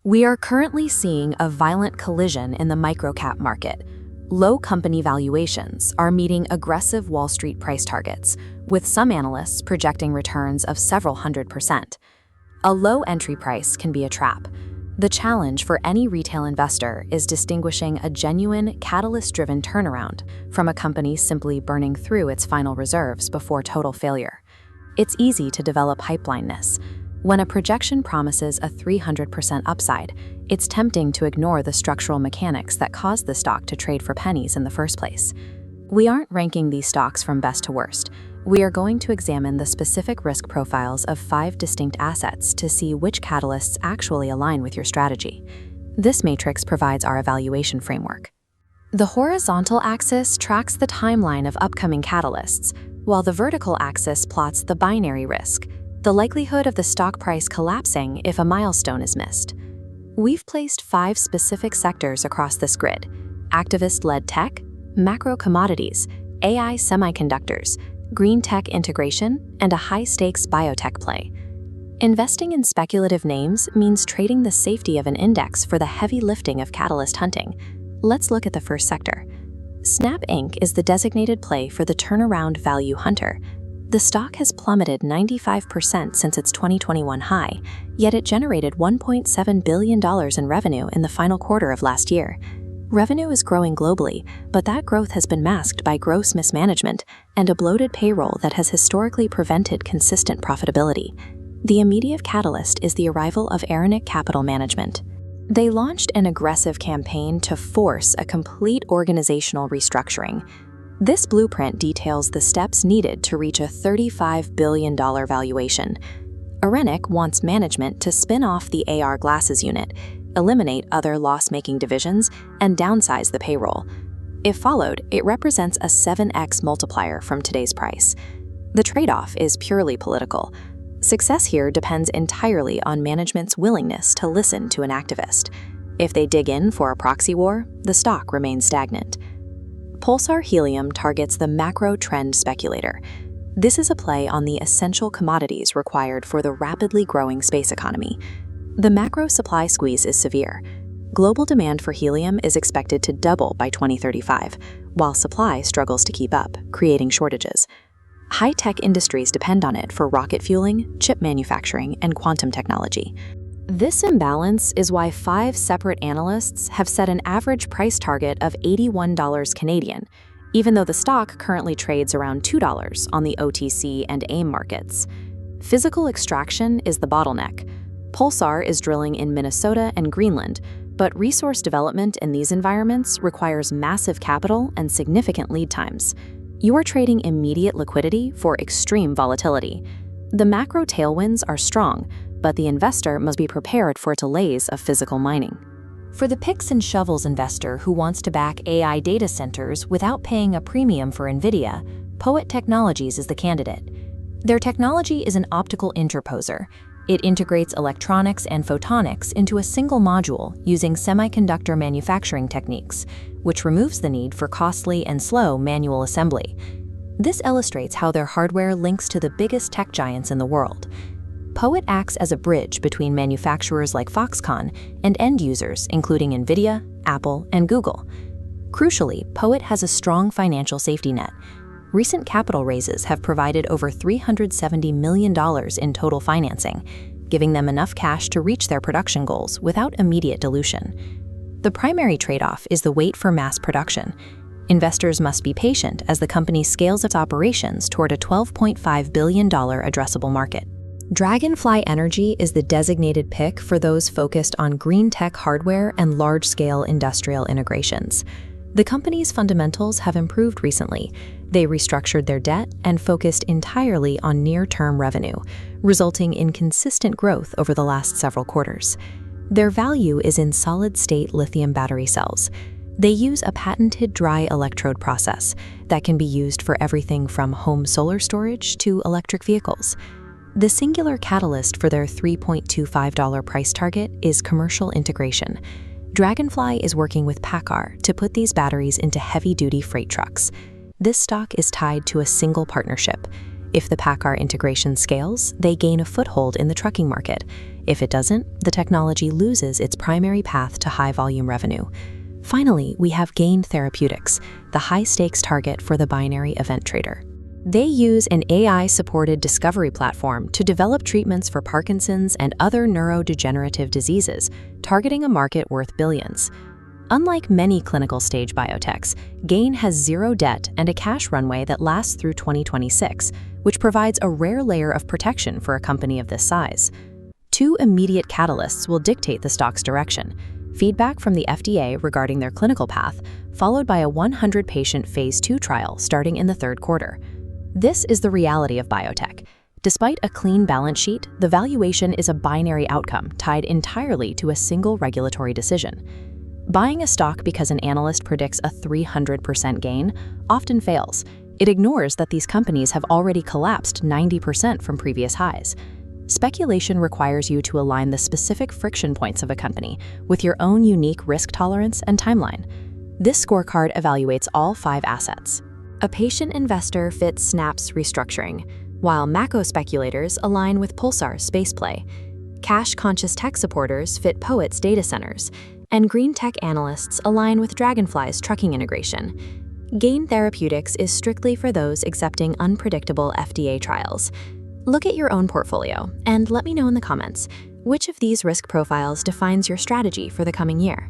We are currently seeing a violent collision in the microcap market. Low company valuations are meeting aggressive Wall Street price targets, with some analysts projecting returns of several 100%. A low entry price can be a trap. The challenge for any retail investor is distinguishing a genuine, catalyst-driven turnaround from a company simply burning through its final reserves before total failure. It's easy to develop hype blindness. When a projection promises a 300% upside, it's tempting to ignore the structural mechanics that caused the stock to trade for pennies in the first place. We aren't ranking these stocks from best to worst. We are going to examine the specific risk profiles of 5 distinct assets to see which catalysts actually align with your strategy. This matrix provides our evaluation framework. The horizontal axis tracks the timeline of upcoming catalysts, while the vertical axis plots the binary risk, the likelihood of the stock price collapsing if a milestone is missed. We've placed 5 specific sectors across this grid: activist-led tech, macro commodities, AI semiconductors, green tech integration, and a high-stakes biotech play. Investing in speculative names means trading the safety of an index for the heavy lifting of catalyst hunting. Let's look at the first sector. Snap Inc. is the designated play for the turnaround value hunter. The stock has plummeted 95% since its 2021 high, yet it generated $1.7 billion in revenue in the final quarter of last year. Revenue is growing globally, but that growth has been masked by gross mismanagement and a bloated payroll that has historically prevented consistent profitability. The immediate catalyst is the arrival of Aranic Capital Management. They launched an aggressive campaign to force a complete organizational restructuring. This blueprint details the steps needed to reach a $35 billion valuation. Aranic wants management to spin off the AR glasses unit, eliminate other loss-making divisions, and downsize the payroll. If followed, it represents a 7x multiplier from today's price. The trade-off is purely political. Success here depends entirely on management's willingness to listen to an activist. If they dig in for a proxy war, the stock remains stagnant. Pulsar Helium targets the macro trend speculator. This is a play on the essential commodities required for the rapidly growing space economy. The macro supply squeeze is severe. Global demand for helium is expected to double by 2035, while supply struggles to keep up, creating shortages. High-tech industries depend on it for rocket fueling, chip manufacturing, and quantum technology. This imbalance is why 5 separate analysts have set an average price target of $81 Canadian, even though the stock currently trades around $2 on the OTC and AIM markets. Physical extraction is the bottleneck. Pulsar is drilling in Minnesota and Greenland, but resource development in these environments requires massive capital and significant lead times. You are trading immediate liquidity for extreme volatility. The macro tailwinds are strong, but the investor must be prepared for delays of physical mining. For the picks and shovels investor who wants to back AI data centers without paying a premium for NVIDIA, POET Technologies is the candidate. Their technology is an optical interposer. It integrates electronics and photonics into a single module using semiconductor manufacturing techniques, which removes the need for costly and slow manual assembly. This illustrates how their hardware links to the biggest tech giants in the world. POET acts as a bridge between manufacturers like Foxconn and end users, including NVIDIA, Apple, and Google. Crucially, POET has a strong financial safety net. Recent capital raises have provided over $370 million in total financing, giving them enough cash to reach their production goals without immediate dilution. The primary trade-off is the wait for mass production. Investors must be patient as the company scales its operations toward a $12.5 billion addressable market. Dragonfly Energy is the designated pick for those focused on green tech hardware and large-scale industrial integrations. The company's fundamentals have improved recently. They restructured their debt and focused entirely on near-term revenue, resulting in consistent growth over the last several quarters. Their value is in solid-state lithium battery cells. They use a patented dry electrode process that can be used for everything from home solar storage to electric vehicles. The singular catalyst for their $3.25 price target is commercial integration. Dragonfly is working with PACCAR to put these batteries into heavy-duty freight trucks. This stock is tied to a single partnership. If the PACCAR integration scales, they gain a foothold in the trucking market. If it doesn't, the technology loses its primary path to high-volume revenue. Finally, we have Gain Therapeutics, the high-stakes target for the binary event trader. They use an AI-supported discovery platform to develop treatments for Parkinson's and other neurodegenerative diseases, targeting a market worth billions. Unlike many clinical-stage biotechs, Gain has zero debt and a cash runway that lasts through 2026, which provides a rare layer of protection for a company of this size. Two immediate catalysts will dictate the stock's direction: feedback from the FDA regarding their clinical path, followed by a 100-patient phase 2 trial starting in the third quarter. This is the reality of biotech. Despite a clean balance sheet, the valuation is a binary outcome tied entirely to a single regulatory decision. Buying a stock because an analyst predicts a 300% gain often fails. It ignores that these companies have already collapsed 90% from previous highs. Speculation requires you to align the specific friction points of a company with your own unique risk tolerance and timeline. This scorecard evaluates all 5 assets. A patient investor fits Snap's restructuring, while Mako speculators align with Pulsar's spaceplay. Cash-conscious tech supporters fit Poet's data centers, and green tech analysts align with Dragonfly's trucking integration. Gain Therapeutics is strictly for those accepting unpredictable FDA trials. Look at your own portfolio and let me know in the comments which of these risk profiles defines your strategy for the coming year.